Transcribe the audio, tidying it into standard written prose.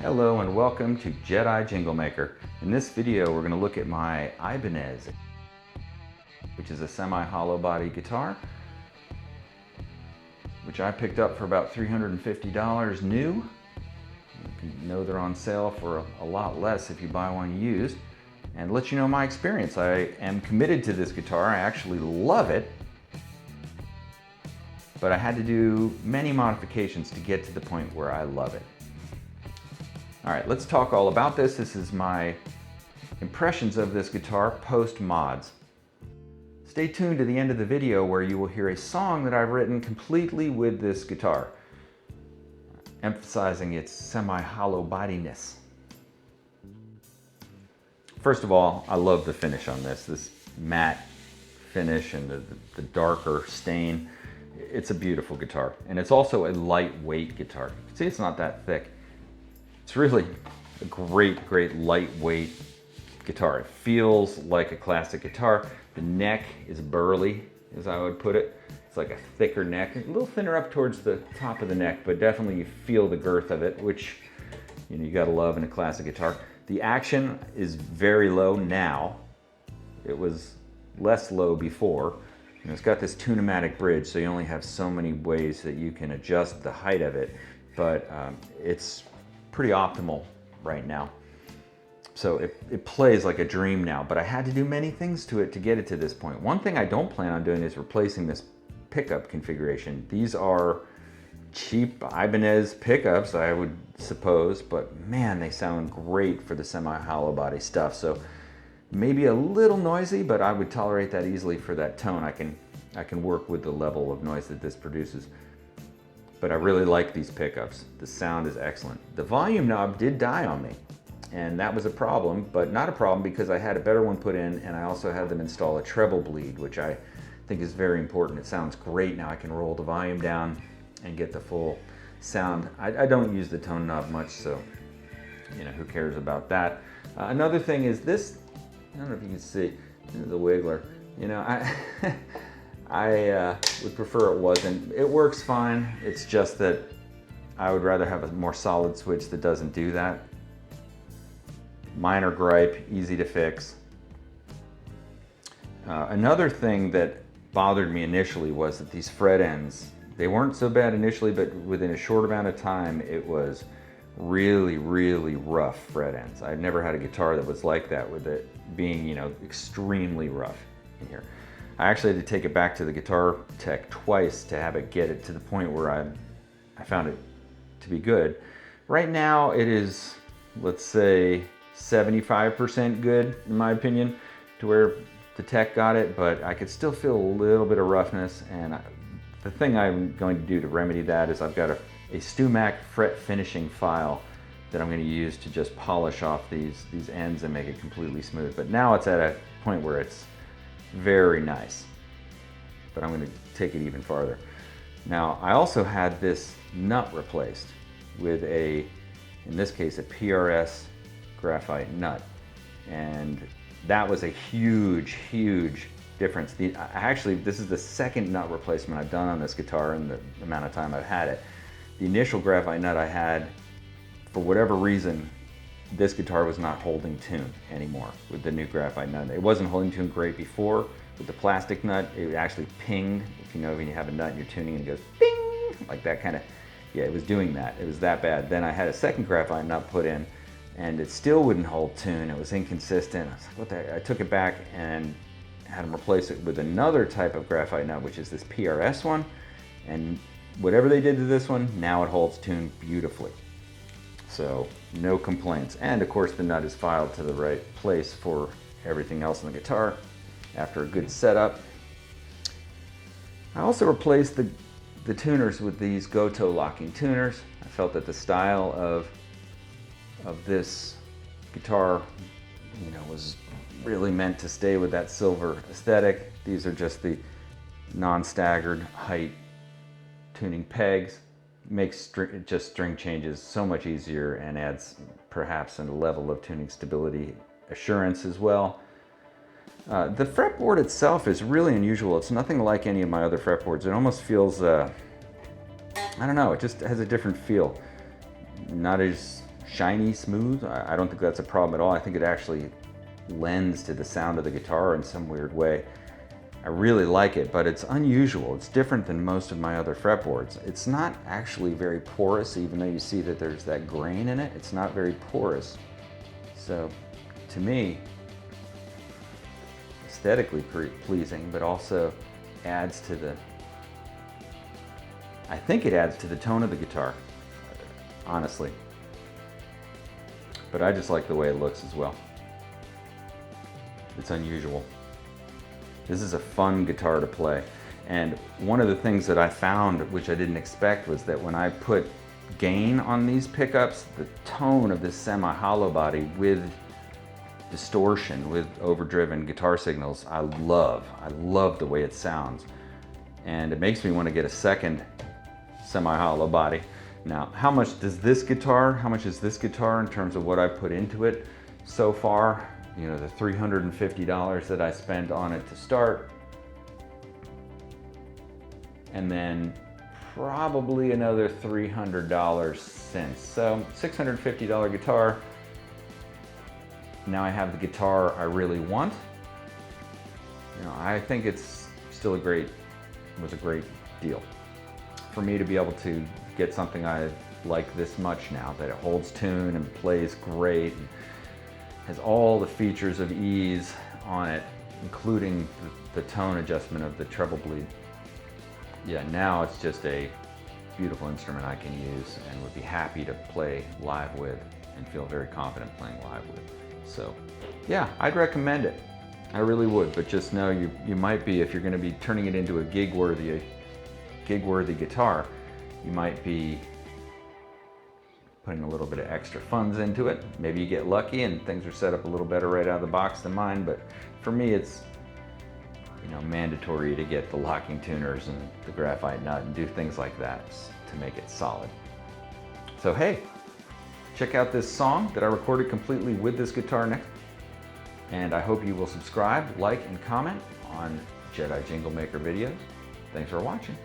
Hello and welcome to Jedi Jingle Maker. In this video we're going to look at my Ibanez, which is a semi-hollow body guitar, which I picked up for about $350 new. You know they're on sale for a lot less if you buy one used. And let you know my experience. I am committed to this guitar. I actually love it. But I had to do many modifications to get to the point where I love it. All right, let's talk all about this. This is my impressions of this guitar post mods. Stay tuned to the end of the video where you will hear a song that I've written completely with this guitar, emphasizing its semi-hollow bodiness. First of all, I love the finish on this matte finish and the darker stain. It's a beautiful guitar, and it's also a lightweight guitar. You can see it's not that thick. It's really a great lightweight guitar. It feels like a classic guitar. The neck is burly, as I would put it. It's like a thicker neck, a little thinner up towards the top of the neck, but definitely you feel the girth of it, which you gotta love in a classic guitar. The action is very low now. It was less low before. It's got this tune-o-matic bridge, so you only have so many ways that you can adjust the height of it, but it's pretty optimal right now. So it plays like a dream now, but I had to do many things to it to get it to this point. One thing I don't plan on doing is replacing this pickup configuration. These are cheap Ibanez pickups, I would suppose, but man, they sound great for the semi-hollow body stuff. So maybe a little noisy, but I would tolerate that easily for that tone. I can work with the level of noise that this produces. But I really like these pickups. The sound is excellent. The volume knob did die on me, and that was a problem, but not a problem because I had a better one put in, and I also had them install a treble bleed, which I think is very important. It sounds great now. I can roll the volume down and get the full sound. I don't use the tone knob much, so who cares about that. Another thing is this, I don't know if you can see, the wiggler. I would prefer it wasn't. It works fine. It's just that I would rather have a more solid switch that doesn't do that. Minor gripe, easy to fix. Another thing that bothered me initially was that these fret ends, they weren't so bad initially, but within a short amount of time, it was really rough fret ends. I've never had a guitar that was like that, with it being, extremely rough in here. I actually had to take it back to the guitar tech twice to have it get it to the point where I found it to be good. Right now it is, let's say, 75% good in my opinion, to where the tech got it, but I could still feel a little bit of roughness, and the thing I'm going to do to remedy that is I've got a StewMac fret finishing file that I'm going to use to just polish off these ends and make it completely smooth. But now it's at a point where it's very nice, but I'm going to take it even farther. Now, I also had this nut replaced with in this case, a PRS Graphite Nut, and that was a huge difference. Actually, this is the second nut replacement I've done on this guitar in the amount of time I've had it. The initial Graphite Nut I had, for whatever reason, this guitar was not holding tune anymore with the new Graphite Nut. It wasn't holding tune great before. With the plastic nut, it actually pinged. If you know, when you have a nut and you're tuning and it goes ping, like that kind of, yeah, it was doing that. It was that bad. Then I had a second Graphite Nut put in, and it still wouldn't hold tune. It was inconsistent. I was like, what the heck? I took it back and had them replace it with another type of Graphite Nut, which is this PRS one. And whatever they did to this one, now it holds tune beautifully. So no complaints. And of course the nut is filed to the right place for everything else in the guitar after a good setup. I also replaced the tuners with these Gotoh locking tuners. I felt that the style of this guitar, was really meant to stay with that silver aesthetic. These are just the non-staggered height tuning pegs. Makes string changes so much easier and adds perhaps a level of tuning stability assurance as well. The fretboard itself is really unusual. It's nothing like any of my other fretboards. It almost feels, I don't know, it just has a different feel. Not as shiny smooth. I don't think that's a problem at all. I think it actually lends to the sound of the guitar in some weird way. I really like it, but it's unusual. It's different than most of my other fretboards. It's not actually very porous, even though you see that there's that grain in it. It's not very porous. So to me, aesthetically pleasing, but also adds to the, I think it adds to the tone of the guitar, honestly. But I just like the way it looks as well. It's unusual. This is a fun guitar to play. And one of the things that I found, which I didn't expect, was that when I put gain on these pickups, the tone of this semi-hollow body with distortion, with overdriven guitar signals, I love the way it sounds. And it makes me want to get a second semi-hollow body. Now, how much is this guitar in terms of what I put into it so far? You know, the $350 that I spent on it to start, and then probably another $300 since. So $650 guitar. Now I have the guitar I really want. You know, I think it's still was a great deal. For me to be able to get something I like this much now, that it holds tune and plays great, and has all the features of ease on it, including the tone adjustment of the treble bleed. Yeah, now it's just a beautiful instrument I can use and would be happy to play live with and feel very confident playing live with. So yeah, I'd recommend it. I really would, but just know you might be, if you're gonna be turning it into a gig-worthy guitar, you might be putting a little bit of extra funds into it. Maybe you get lucky and things are set up a little better right out of the box than mine, but for me it's, you know, mandatory to get the locking tuners and the graphite nut and do things like that to make it solid. So hey, check out this song that I recorded completely with this guitar next, and I hope you will subscribe, like, and comment on Jedi Jingle Maker videos. Thanks for watching.